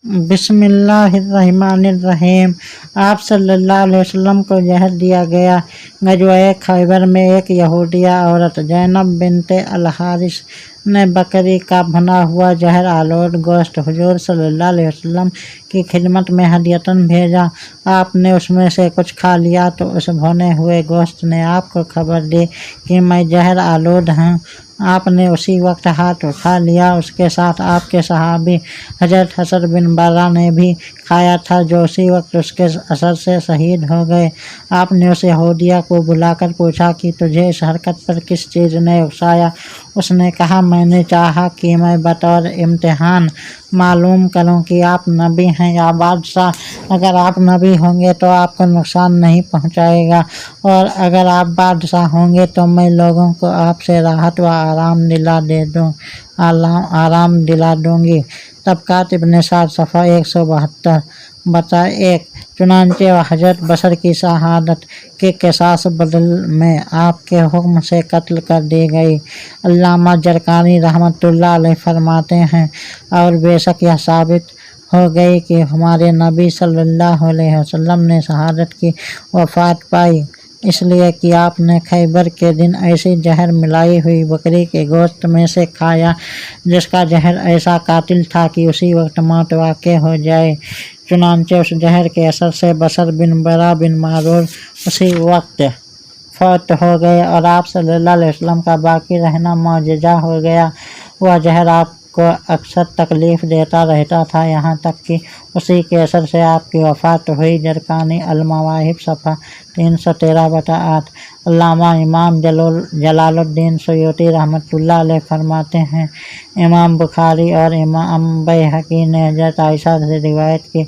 بسم اللہ الرحمن الرحیم۔ آپ صلی اللہ علیہ وسلم کو زہر دیا گیا۔ غزوہ خیبر میں ایک یہودیہ عورت زینب بنت الحارث نے بکری کا بھنا ہوا زہر آلود گوشت حضور صلی اللہ علیہ وسلم کی خدمت میں ہدیۃً بھیجا۔ آپ نے اس میں سے کچھ کھا لیا تو اس بھنے ہوئے گوشت نے آپ کو خبر دی کہ میں زہر آلود ہوں۔ آپ نے اسی وقت ہاتھ اٹھا لیا۔ اس کے ساتھ آپ کے صحابی حضرت حسن بن برہ نے بھی کھایا تھا، جو اسی وقت اس کے اثر سے شہید ہو گئے۔ آپ نے اس یہودیہ کو بلا کر پوچھا کہ تجھے اس حرکت پر کس چیز نے اکسایا؟ اس نے کہا، میں نے چاہا کہ میں بطور امتحان معلوم کروں کہ آپ نبی ہیں یا بادشاہ۔ اگر آپ نبی ہوں گے تو آپ کو نقصان نہیں پہنچائے گا، اور اگر آپ بادشاہ ہوں گے تو میں لوگوں کو آپ سے راحت و آرام دلا دوں گی۔ طبقات ابن سعد صفحہ 172 بتا 1۔ چنانچہ حضرت بشر کی شہادت کے قصاص بدل میں آپ کے حکم سے قتل کر دی گئی۔ علامہ زرقانی رحمۃ اللہ علیہ فرماتے ہیں، اور بے شک یہ ثابت ہو گئی کہ ہمارے نبی صلی اللہ علیہ وسلم نے شہادت کی وفات پائی، اس لیے کہ آپ نے خیبر کے دن ایسی زہر ملائی ہوئی بکری کے گوشت میں سے کھایا جس کا زہر ایسا قاتل تھا کہ اسی وقت موت واقع ہو جائے۔ چنانچہ اس زہر کے اثر سے بشر بن برہ بن معرور اسی وقت فوت ہو گئے، اور آپ صلی اللہ علیہ وسلم کا باقی رہنا معجزہ ہو گیا۔ وہ زہر آپ کو اکثر تکلیف دیتا رہتا تھا، یہاں تک کہ اسی کے اثر سے آپ کی وفات ہوئی۔ زرقانی المواہب صفحہ 313 بتا 8۔ علامہ امام جلال الدین سیوطی رحمۃ اللہ علیہ فرماتے ہیں، امام بخاری اور امام بیہقی نے حضرت عائشہ سے روایت کی،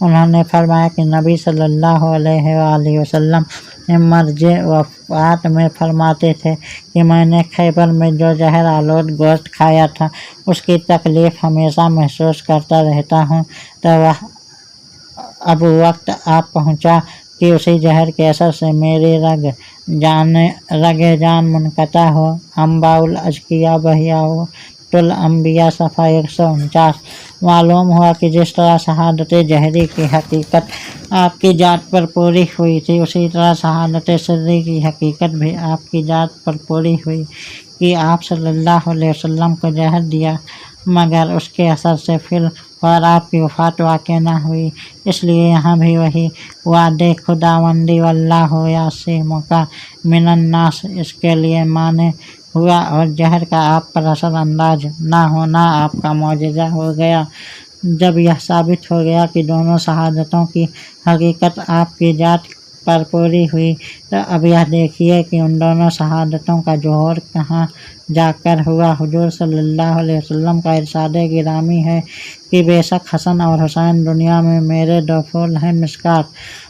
انہوں نے فرمایا کہ نبی صلی اللہ علیہ وآلہ وسلم مرض وفات میں فرماتے تھے کہ میں نے خیبر میں جو زہر آلود گوشت کھایا تھا اس کی تکلیف ہمیشہ محسوس کرتا رہتا ہوں، تو اب وقت آ پہنچا کہ اسی زہر کے اثر سے میری رگ جان منقطع ہو۔ انباء الازکیاء بحیاۃ الانبیاء صفحہ 149۔ معلوم ہوا کہ جس طرح شہادت ظہری کی حقیقت آپ کی ذات پر پوری ہوئی تھی، اسی طرح شہادت سری کی حقیقت بھی آپ کی ذات پر پوری ہوئی کہ آپ صلی اللہ علیہ وسلم کو زہر دیا مگر اس کے اثر سے فی الفور آپ کی وفات واقع نہ ہوئی۔ اس لیے یہاں بھی وہی وعدِ خداوندی واللہ یعصمک من الناس اس کے لیے معنی ہوا، اور زہر کا آپ پر اثر انداز نہ ہونا آپ کا معجزہ ہو گیا۔ جب یہ ثابت ہو گیا کہ دونوں شہادتوں کی حقیقت آپ کی ذات پر پوری ہوئی، تو اب یہ دیکھیے کہ ان دونوں شہادتوں کا ظہور کہاں جا کر ہوا۔ حضور صلی اللہ علیہ وسلم کا ارشاد گرامی ہے کہ بے شک حسن اور حسین دنیا میں میرے دو پھول ہیں، مشکات،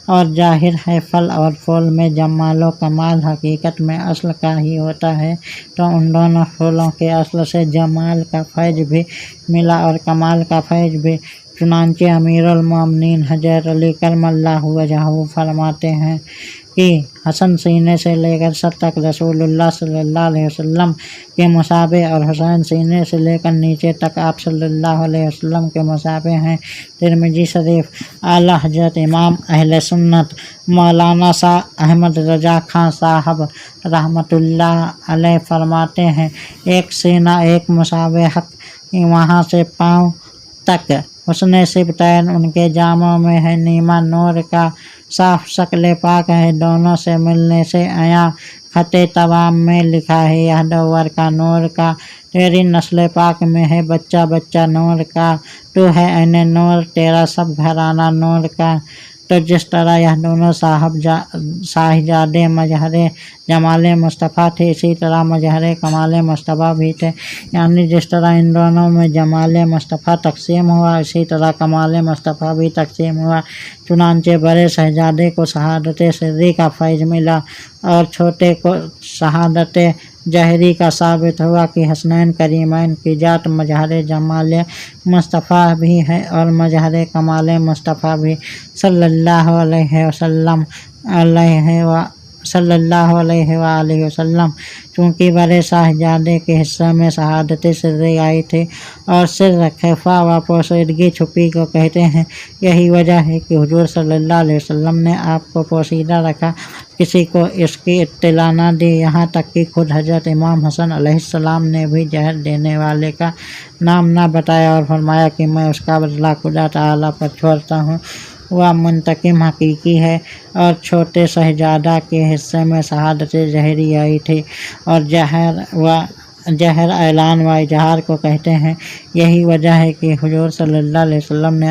اور ظاہر ہے پھل اور پھول میں جمال و کمال حقیقت میں اصل کا ہی ہوتا ہے، تو ان دونوں پھولوں کے اصل سے جمال کا فیض بھی ملا اور کمال کا فیض بھی۔ چنانچہ امیر المومنین حضرت علی کرم اللہ وجہہ فرماتے ہیں کہ حسن سینے سے لے کر سر تک رسول اللہ صلی اللہ علیہ وسلم کے مشابہ، اور حسین سینے سے لے کر نیچے تک آپ صلی اللہ علیہ وسلم کے مشابہ ہیں۔ ترمذی شریف۔ اعلیٰ حضرت امام اہل سنت مولانا شاہ احمد رضا خان صاحب رحمۃ اللہ علیہ فرماتے ہیں، ایک سینہ ایک مشابہ حق، وہاں سے پاؤں تک حسن صبتین ان کے جاموں میں ہے، نیما نور کا صاف شکل پاک ہے، دونوں سے ملنے سے عیاں خط تمام میں لکھا ہے، یہ دور کا نور کا، تیری نسل پاک میں ہے بچہ بچہ نور کا، تو ہے عین نور، تیرا سب گھرانہ نور کا۔ تو جس طرح یہ دونوں شاہزادے مظہر جمال مصطفیٰ تھے، اسی طرح مظہر کمال مصطفیٰ بھی تھے، یعنی جس طرح ان دونوں میں جمال مصطفیٰ تقسیم ہوا، اسی طرح کمال مصطفیٰ بھی تقسیم ہوا۔ چنانچہ بڑے شہزادے کو شہادت سری کا فیض ملا، اور چھوٹے کو شہادت ظہری کا ثابت ہوا کہ حسنین کریمین کی ذات مظہر جمال مصطفیٰ بھی ہے اور مظہر کمال مصطفیٰ بھی، صلی اللہ علیہ وسلم۔ علیہ صلی اللہ علیہ وآلہ وسلم، چونکہ بڑے شاہزادے کے حصے میں شہادت سری آئی تھی، اور سر خفا و پوشیدگی چھپی کو کہتے ہیں۔ یہی وجہ ہے کہ حضور صلی اللہ علیہ وسلم نے آپ کو پوشیدہ رکھا، کسی کو اس کی اطلاع نہ دی، یہاں تک کہ خود حضرت امام حسن علیہ السلام نے بھی زہر دینے والے کا نام نہ بتایا اور فرمایا کہ میں اس کا بدلہ خدا تعالیٰ پر چھوڑتا ہوں، وہ منتقم حقیقی ہے۔ اور چھوٹے شہزادہ کے حصے میں شہادت زہری آئی تھی، اور جہر اعلان و اظہار کو کہتے ہیں۔ یہی وجہ ہے کہ حضور صلی اللہ علیہ وسلم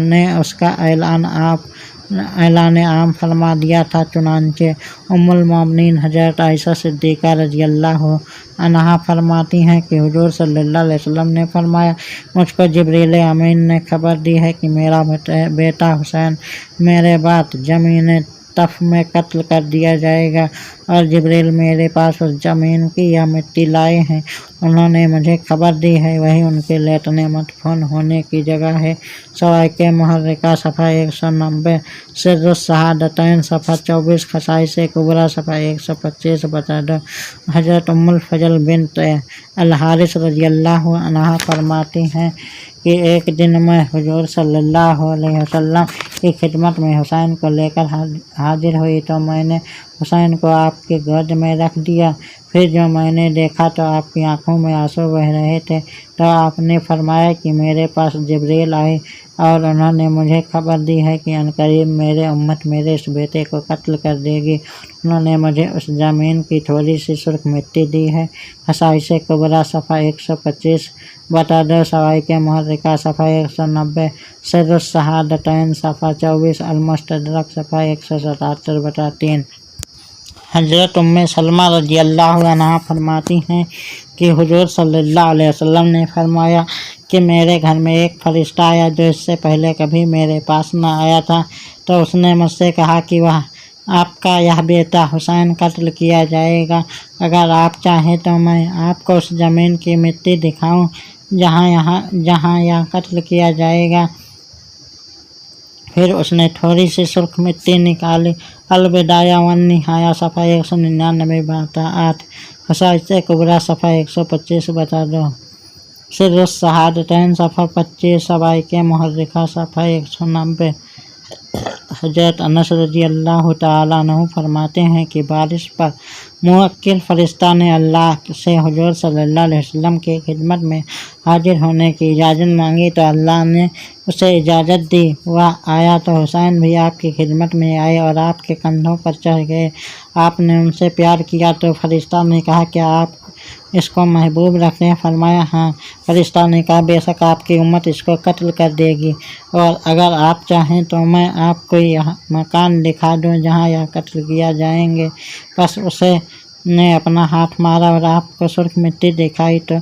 نے اس کا اعلان عام فرما دیا تھا۔ چنانچہ ام المومنین حضرت عائشہ صدیقہ رضی اللہ عنہا فرماتی ہیں کہ حضور صلی اللہ علیہ وسلم نے فرمایا، مجھ کو جبریل امین نے خبر دی ہے کہ میرا بیٹا حسین میرے بعد زمین طف میں قتل کر دیا جائے گا، اور جبریل میرے پاس اس زمین کی یہ مٹی لائے ہیں، انہوں نے مجھے خبر دی ہے، وہی ان کے لیٹنے مدفون ہونے کی جگہ ہے۔ سوائق محرکہ صفحہ 190، سر الشہادتین صفحہ 24، خصائص کبریٰ صفحہ 125 بتا دو۔ حضرت ام الفضل بنت الحارث رضی اللہ عنہا فرماتی ہیں کہ ایک دن میں حضور صلی اللہ علیہ وسلم کی خدمت میں حسین کو لے کر حاضر ہوئی تو میں نے حسین کو آپ کے گود میں رکھ دیا، پھر جو میں نے دیکھا تو آپ کی آنکھوں میں آنسو بہہ رہے تھے، تو آپ نے فرمایا کہ میرے پاس جبریل آئے اور انہوں نے مجھے خبر دی ہے کہ عنقریب میرے امت میرے اس بیٹے کو قتل کر دے گی، انہوں نے مجھے اس زمین کی تھوڑی سی سرخ مٹی دی ہے۔ خصائص کبریٰ صفحہ 125 بتا دو۔ سوائق محرکہ صفحہ 190، سر الشہادتین صفحہ 24، المستدرک صفحہ 177 بتا 3۔ حضرت ام سلمہ رضی اللہ عنہا فرماتی ہیں کہ حضور صلی اللہ علیہ وسلم نے فرمایا کہ میرے گھر میں ایک فرشتہ آیا جو اس سے پہلے کبھی میرے پاس نہ آیا تھا، تو اس نے مجھ سے کہا کہ وہ آپ کا یہ بیٹا حسین قتل کیا جائے گا، اگر آپ چاہیں تو میں آپ کو اس زمین کی مٹی دکھاؤں جہاں یہ قتل کیا جائے گا۔ پھر اس نے تھوڑی سی سرخ مٹی نکالی۔ البدایہ والنہایہ صفحہ 199 بتا 8، خصائص کبریٰ صفحہ 125 بتا دو۔ سر الشہادتین صفحہ 25، سوائق محرکہ صفحہ 190۔ حضرت انس رضی اللہ تعالیٰ عنہ فرماتے ہیں کہ بارش پر موکل فرشتہ نے اللہ سے حضور صلی اللہ علیہ وسلم کی خدمت میں حاضر ہونے کی اجازت مانگی تو اللہ نے اسے اجازت دی، وہ آیا تو حسین بھی آپ کی خدمت میں آئے اور آپ کے کندھوں پر چڑھ گئے، آپ نے ان سے پیار کیا تو فرشتہ نے کہا کیا آپ اس کو محبوب رکھتے ہیں؟ فرمایا ہاں۔ فرشتہ نے کہا بے شک آپ کی امت اس کو قتل کر دے گی، اور اگر آپ چاہیں تو میں آپ کو یہ مکان دکھا دوں جہاں یہ قتل کیا جائیں گے۔ بس اسے نے اپنا ہاتھ مارا اور آپ کو سرخ مٹی دکھائی تو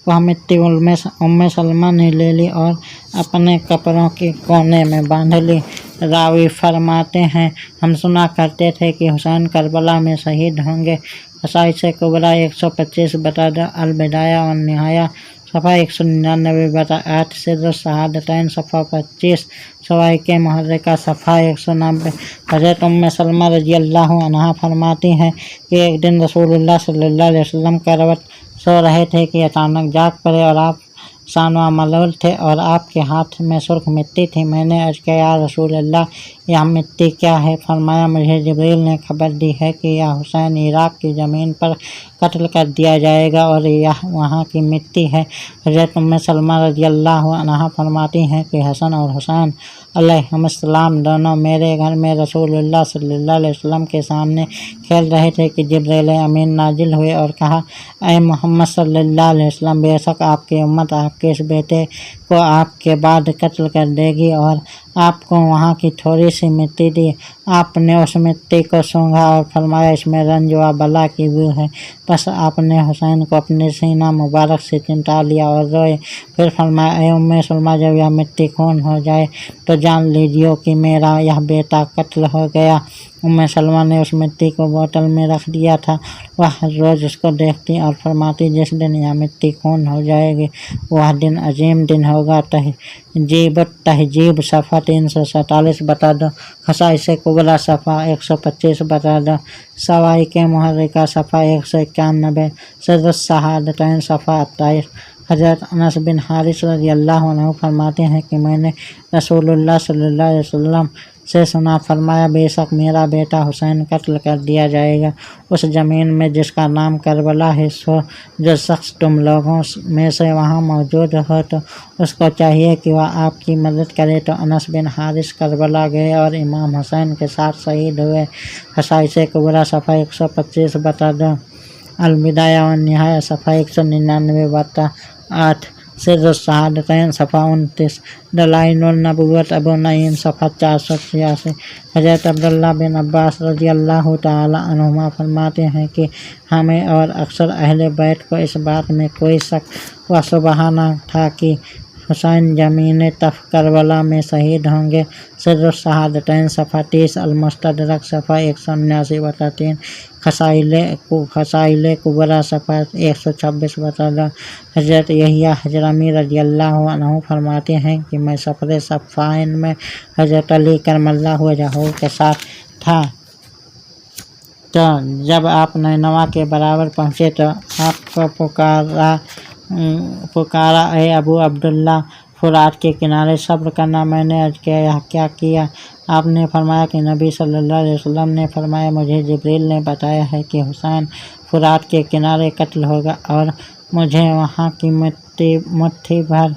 وہ مٹی ام سلمہ نے لے لی اور اپنے کپڑوں کے کونے میں باندھ لی۔ راوی فرماتے ہیں ہم سنا کرتے تھے کہ حسین کربلا میں شہید ہوں گے۔ خصائص کبریٰ 125 بتا دو۔ البدایہ والنہایہ صفحہ 199 بتا 8، سر الشہادتین صفحہ 25، سوائق محرکہ صفحہ 190۔ حضرت ام سلمہ رضی اللہ عنہا فرماتی ہیں کہ ایک دن رسول اللہ صلی اللہ علیہ وسلم کروٹ سو رہے تھے کہ اچانک جاگ پڑے اور آپ سانوا ملول تھے اور آپ کے ہاتھ میں سرخ مٹی تھی۔ میں نے عرض کیا یا رسول اللہ یہ مٹی کیا ہے؟ فرمایا مجھے جبریل نے خبر دی ہے کہ یہ حسین عراق کی زمین پر قتل کر دیا جائے گا اور یہ وہاں کی مٹی ہے۔ حضرت ام سلمہ رضی اللہ عنہا فرماتی ہیں کہ حسن اور حسین علیہم السلام دونوں میرے گھر میں رسول اللہ صلی اللہ علیہ وسلم کے سامنے کھیل رہے تھے کہ جبریل امین نازل ہوئے اور کہا اے محمد صلی اللہ علیہ وسلم بے شک آپ کی امت آپ کے اس بیٹے کو آپ کے بعد قتل کر دے گی، اور آپ کو وہاں کی تھوڑی سی مٹی دی۔ آپ نے اس مٹی کو سونگھا اور فرمایا اس میں رنج و بلا کی بو ہے۔ بس آپ نے حسین کو اپنے سینہ مبارک سے چمٹا لیا اور روئے، پھر فرمایا اے ام سلمہ جب یہ مٹی خون ہو جائے تو جان لیجیے کہ میرا یہ بیٹا قتل ہو گیا۔ ام سلمہ نے اس مٹی کو بوتل میں رکھ دیا تھا وہ ہر روز اس کو دیکھتی اور فرماتی جس دن یہ مٹی خون ہو جائے گی وہ دن عظیم دن ہوگا۔ تہذیب التہذیب صفحہ 347 بتا دو، خصائص کبریٰ صفحہ 125 بتا دو، صواعق محرکہ صفحہ 191، سر الشہادتین صفحہ 28۔ حضرت انس بن حارث رضی اللہ عنہ فرماتے ہیں کہ میں نے رسول اللہ صلی اللہ علیہ وسلم سے سنا، فرمایا بے شک میرا بیٹا حسین قتل کر دیا جائے گا اس زمین میں جس کا نام کربلا ہے، سو جو شخص تم لوگوں میں سے وہاں موجود ہو تو اس کو چاہیے کہ وہ آپ کی مدد کرے۔ تو انس بن حارث کربلا گئے اور امام حسین کے ساتھ شہید ہوئے۔ خصائص کبریٰ صفحہ 125 بتا دو، البدایہ والنہایہ صفحہ 199 بتا 8، سر الشہادتین صفحہ 29، دلائل النبوت ابو نعیم صفحہ 486۔ حضرت عبداللہ بن عباس رضی اللہ تعالی عنہما فرماتے ہیں کہ ہمیں اور اکثر اہل بیت کو اس بات میں کوئی شک و شبہہ نہ تھا کہ حسین زمین تف کربلا میں شہید ہوں گے۔ سر الشہادتین صفحہ 30، المستدرک صفحہ 179 بتا 3، خصائل کبریٰ صفحہ 126 بتا دو۔ حضرت یحییٰ حضرمی رضی اللہ عنہ فرماتے ہیں کہ میں سفر صفین میں حضرت علی کرم اللہ وجہہ کے ساتھ تھا، تو جب آپ نینوا کے برابر پہنچے تو آپ کو پکارا اے ابو عبداللہ، فرات کے کنارے صبر کرنا۔ میں نے عرض کیا یہ کیا کیا؟ آپ نے فرمایا کہ نبی صلی اللہ علیہ وسلم نے فرمایا مجھے جبریل نے بتایا ہے کہ حسین فرات کے کنارے قتل ہوگا، اور مجھے وہاں کی مٹھی بھر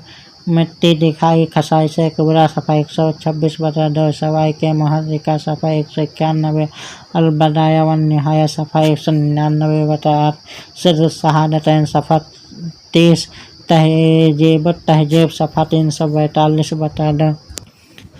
مٹی دکھائی۔ خصائص کبریٰ صفحہ 126 بتا دو، صواعق محرکہ صفحہ 191، البدایہ والنہایہ صفحہ 199 بتا 8، سر الشہادتین صفحہ 30، تہذیب التہذیب صفحہ 342 بتا دو۔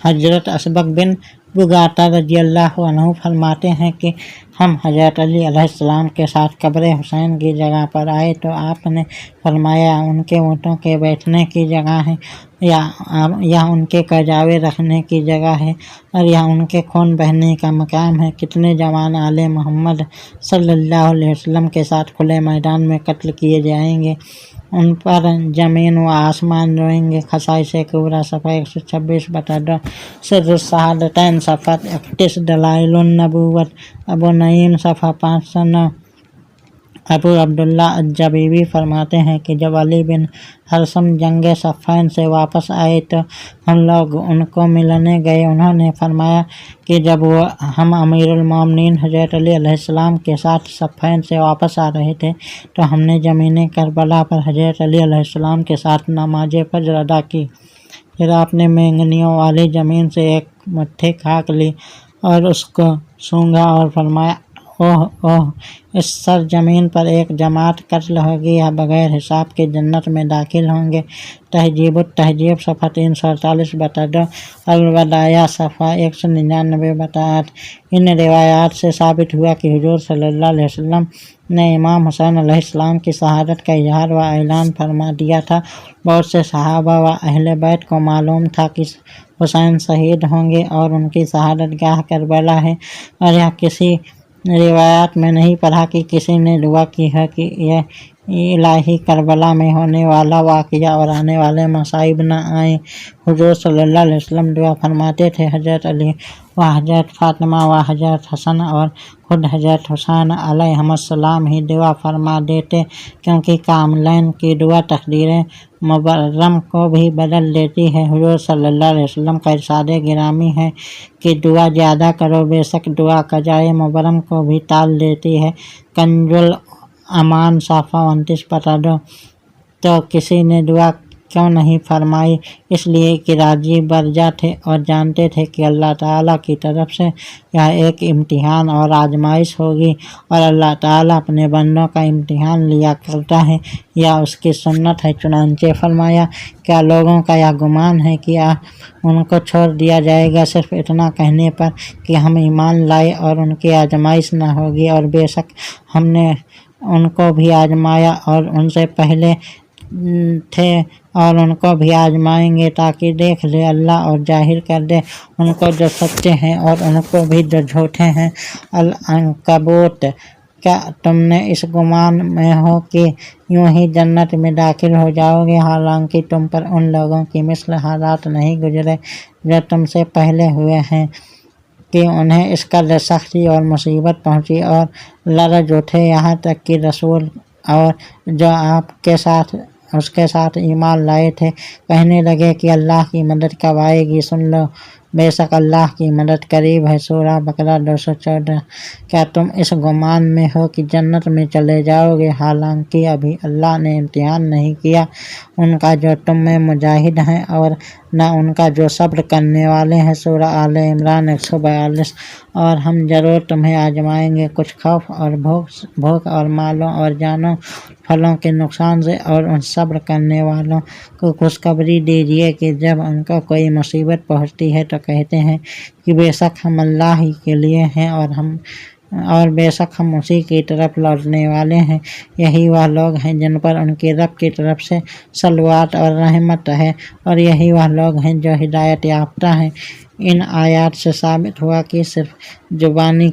حضرت اسبغ بن بگاتا رضی اللہ عنہ فرماتے ہیں کہ ہم حضرت علی علیہ السلام کے ساتھ قبر حسین کی جگہ پر آئے تو آپ نے فرمایا ان کے اونٹوں کے بیٹھنے کی جگہ ہے، یا ان کے کجاوے رکھنے کی جگہ ہے، اور یا ان کے خون بہنے کا مقام ہے۔ کتنے جوان آل محمد صلی اللہ علیہ وسلم کے ساتھ کھلے میدان میں قتل کیے جائیں گے، ان پر زمین و آسمان روئیں گے۔ خصائص کبریٰ صفحہ 126 بتا دو، سر الشہادتین صفحہ 31، دلائل النبوت ابو نعیم صفحہ 509۔ ابو عبداللہ الجبیبی فرماتے ہیں کہ جب علی بن حرثم جنگ صفین سے واپس آئے تو ہم لوگ ان کو ملنے گئے۔ انہوں نے فرمایا کہ جب ہم امیر المومنین حضرت علی علیہ السلام کے ساتھ صفین سے واپس آ رہے تھے تو ہم نے زمین کربلا پر حضرت علی علیہ السلام کے ساتھ نماز فجر ادا کی۔ پھر آپ نے مینگنیوں والی زمین سے ایک مٹھی خاک لی اور اس کو سونگھا اور فرمایا اوہ اوہ، اس سرزمین پر ایک جماعت قتل ہوگی یا بغیر حساب کے جنت میں داخل ہوں گے۔ تہذیب التہذیب صفحہ 348 بتا دو، البدایہ صفحہ 199 بتا 8۔ ان روایات سے ثابت ہوا کہ حضور صلی اللہ علیہ وسلم نے امام حسین علیہ السلام کی شہادت کا اظہار و اعلان فرما دیا تھا۔ بہت سے صحابہ و اہل بیت کو معلوم تھا کہ حسین شہید ہوں گے اور ان کی شہادت گاہ کربلا ہے، اور یہ کسی روایات میں نہیں پڑھا کہ کسی نے دعا کی ہے کہ یہ الہی کربلا میں ہونے والا واقعہ اور آنے والے مصائب نہ آئیں۔ حضور صلی اللہ علیہ وسلم دعا فرماتے تھے، حضرت علی و حضرت فاطمہ و حضرت حسن اور خود حضرت حسین علیہم السلام ہی دعا فرما دیتے، کیونکہ کاملین کی دعا تقدیر مبرم کو بھی بدل دیتی ہے۔ حضور صلی اللہ علیہ وسلم کا ارشاد گرامی ہے کہ دعا زیادہ کرو، بے شک دعا قضائے مبرم کو بھی ٹال دیتی ہے۔ کنز الامان صفحہ 29 بتا دو۔ تو کسی نے دعا کیوں نہیں فرمائی؟ اس لیے کہ راضی برجا تھے اور جانتے تھے کہ اللہ تعالیٰ کی طرف سے یہ ایک امتحان اور آزمائش ہوگی، اور اللہ تعالیٰ اپنے بندوں کا امتحان لیا کرتا ہے، یا اس کی سنت ہے۔ چنانچہ فرمایا کیا لوگوں کا یہ گمان ہے کہ ان کو چھوڑ دیا جائے گا صرف اتنا کہنے پر کہ ہم ایمان لائے اور ان کی آزمائش نہ ہوگی؟ اور بے شک ہم نے ان کو بھی آزمایا اور ان سے پہلے تھے اور ان کو بھی آزمائیں گے، تاکہ دیکھ لے اللہ اور ظاہر کر دے ان کو جو سچے ہیں اور ان کو بھی جو جھوٹے ہیں۔ العنکبوت کیا تم نے اس گمان میں ہو کہ یوں ہی جنت میں داخل ہو جاؤ گے، حالانکہ تم پر ان لوگوں کی مثل حالات نہیں گزرے جو تم سے پہلے ہوئے ہیں کہ انہیں اس قدر سختی اور مصیبت پہنچی اور لرز اٹھے، یہاں تک کہ رسول اور جو آپ کے ساتھ اس کے ساتھ ایمان لائے تھے کہنے لگے کہ اللہ کی مدد کب آئے گی، سن لو بے شک اللہ کی مدد قریب ہے۔ سورہ بقرہ 214۔ کیا تم اس گمان میں ہو کہ جنت میں چلے جاؤ گے، حالانکہ ابھی اللہ نے امتحان نہیں کیا ان کا جو تم میں مجاہد ہیں اور نہ ان کا جو صبر کرنے والے ہیں۔ سورہ آل عمران 142۔ اور ہم ضرور تمہیں آزمائیں گے، کچھ خوف اور بھوک اور مالوں اور جانوں پھلوں کے نقصان سے، اور ان صبر کرنے والوں کو خوشخبری دیجیے کہ جب ان کو کوئی مصیبت پہنچتی ہے تو کہتے ہیں کہ بے شک ہم اللہ ہی کے لیے ہیں اور بے شک ہم اسی کی طرف لوٹنے والے ہیں۔ یہی وہ لوگ ہیں جن پر ان کے رب کی طرف سے صلوات اور رحمت ہے، اور یہی وہ لوگ ہیں جو ہدایت یافتہ ہیں۔ ان آیات سے ثابت ہوا کہ صرف زبانی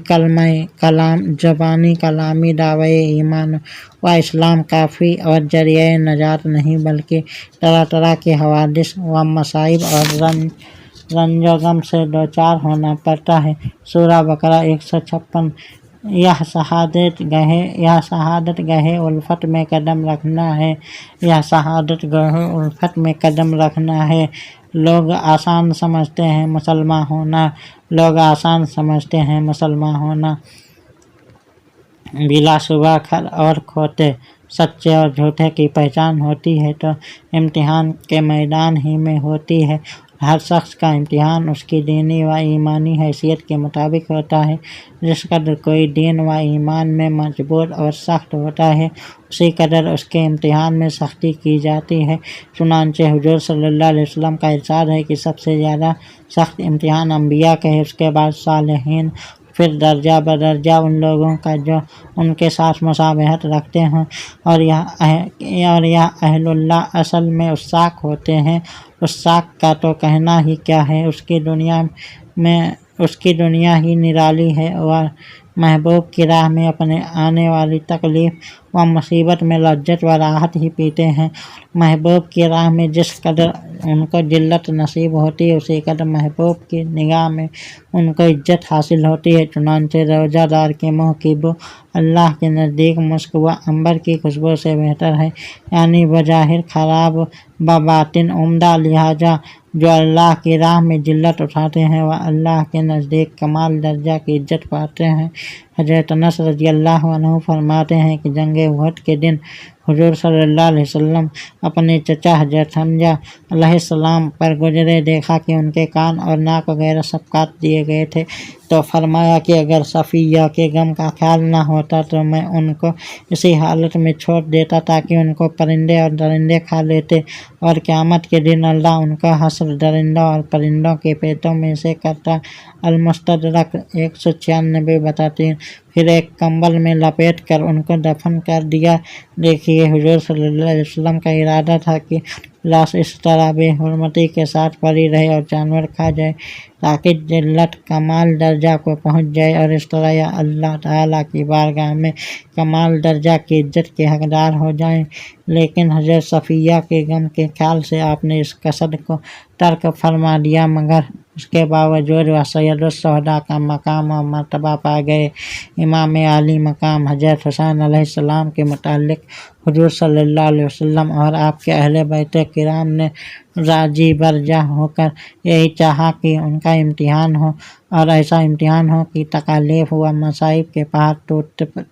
کلامی دعوی ایمان و اسلام کافی اور ذریعہ نجات نہیں، بلکہ طرح طرح کے حوادث و مصائب اور رنج و غم سے دوچار ہونا پڑتا ہے۔ سورہ بقرہ 156۔ یہ شہادت گاہ الفت میں قدم رکھنا ہے، یہ شہادت گاہ الفت میں قدم رکھنا ہے۔ لوگ آسان سمجھتے ہیں مسلمان ہونا، بلا شبہ کھر اور کھوٹے، سچے اور جھوٹے کی پہچان ہوتی ہے تو امتحان کے میدان ہی میں ہوتی ہے۔ ہر شخص کا امتحان اس کی دینی و ایمانی حیثیت کے مطابق ہوتا ہے۔ جس قدر کوئی دین و ایمان میں مضبوط اور سخت ہوتا ہے، اسی قدر اس کے امتحان میں سختی کی جاتی ہے۔ چنانچہ حضور صلی اللہ علیہ وسلم کا ارشاد ہے کہ سب سے زیادہ سخت امتحان انبیاء کا ہے، اس کے بعد صالحین، پھر درجہ بدرجہ ان لوگوں کا جو ان کے ساتھ مشابہت رکھتے ہیں، اور یہ اہل اللہ اصل میں عصاق ہوتے ہیں۔ عصاق کا تو کہنا ہی کیا ہے، اس کی دنیا ہی نرالی ہے، اور محبوب کی راہ میں اپنے آنے والی تکلیف و مصیبت میں لذت و راحت ہی پیتے ہیں۔ محبوب کی راہ میں جس قدر ان کو ذلت نصیب ہوتی ہے، اسی قدر محبوب کی نگاہ میں ان کو عزت حاصل ہوتی ہے۔ چنانچہ روزہ دار کے منہ کی بو اللہ کے نزدیک مسک و عنبر کی خوشبو سے بہتر ہے، یعنی بظاہر خراب بباطن عمدہ، لہٰذا جو اللہ کی راہ میں ذلت اٹھاتے ہیں وہ اللہ کے نزدیک کمال درجہ کی عزت پاتے ہیں۔ حضرت انس رضی اللہ عنہ فرماتے ہیں کہ جنگ احد کے دن حضور صلی اللہ علیہ وسلم اپنے چچا حضرت حمزہ علیہ السلام پر گزرے، دیکھا کہ ان کے کان اور ناک وغیرہ سب کاٹ دیے گئے تھے، تو فرمایا کہ اگر صفیہ کے غم کا خیال نہ ہوتا تو میں ان کو اسی حالت میں چھوڑ دیتا تاکہ ان کو پرندے اور درندے کھا لیتے، اور قیامت کے دن اللہ ان کا حشر درندوں اور پرندوں کے پیٹوں میں سے کرتا۔ المستدرک 196 بتاتے ہیں، پھر ایک کمبل میں لپیٹ کر ان کو دفن کر دیا۔ دیکھیے حضور صلی اللہ علیہ وسلم کا ارادہ تھا کہ لاش اس طرح بے حرمتی کے ساتھ پڑی رہے اور جانور کھا جائے تاکہ ذلت کمال درجہ کو پہنچ جائے، اور اس طرح یہ اللہ تعالیٰ کی بارگاہ میں کمال درجہ کی عزت کے حقدار ہو جائیں۔ لیکن حضرت صفیہ کے غم کے خیال سے آپ نے اس قصد کو ترک فرما دیا، مگر اس کے باوجود وہ سید الشہداء کا مقام و مرتبہ پا گئے۔ امام عالی مقام حضرت حسین علیہ السلام کے متعلق حضور صلی اللہ علیہ وسلم اور آپ کے اہل بیت کرام نے راضی برجا ہو کر یہی چاہا کہ ان کا امتحان ہو، اور ایسا امتحان ہو کہ تکالیف و مصائب کے پہاڑ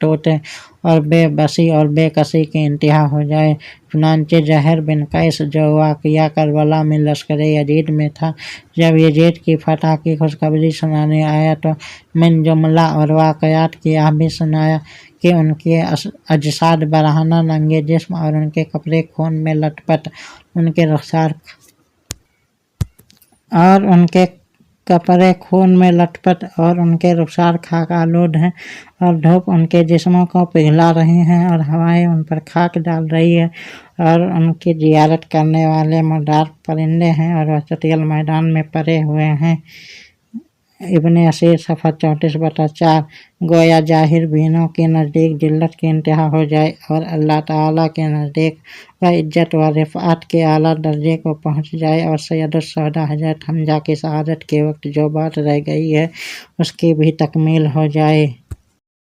ٹوٹے اور بے بسی اور بے کسی کی انتہا ہو جائے۔ چنانچہ زہر بن قیس جو واقعہ کربلا میں لشکر یزید میں تھا، جب یزید کی فتح کی خوشخبری سنانے آیا تو من جملہ اور واقعات کی یہ بھی سنایا کہ ان کے اجساد برہنہ، ننگے جسم اور ان کے کپڑے خون میں لت پت، ان کے رخسار خاک آلود ہیں، اور دھوپ ان کے جسموں کو پگھلا رہی ہیں اور ہوائیں ان پر خاک ڈال رہی ہے، اور ان کی زیارت کرنے والے مردار پرندے ہیں اور وہ چٹیل میدان میں پڑے ہوئے ہیں۔ ابن اسیر صفحہ 34/4 گویا ظاہر بینوں کے نزدیک ذلت کی انتہا ہو جائے اور اللہ تعالیٰ کے نزدیک وہ عزت و رفعت کے اعلیٰ درجے کو پہنچ جائے اور سید الشہداء حضرت حمزہ کی شہادت کے وقت جو بات رہ گئی ہے اس کی بھی تکمیل ہو جائے۔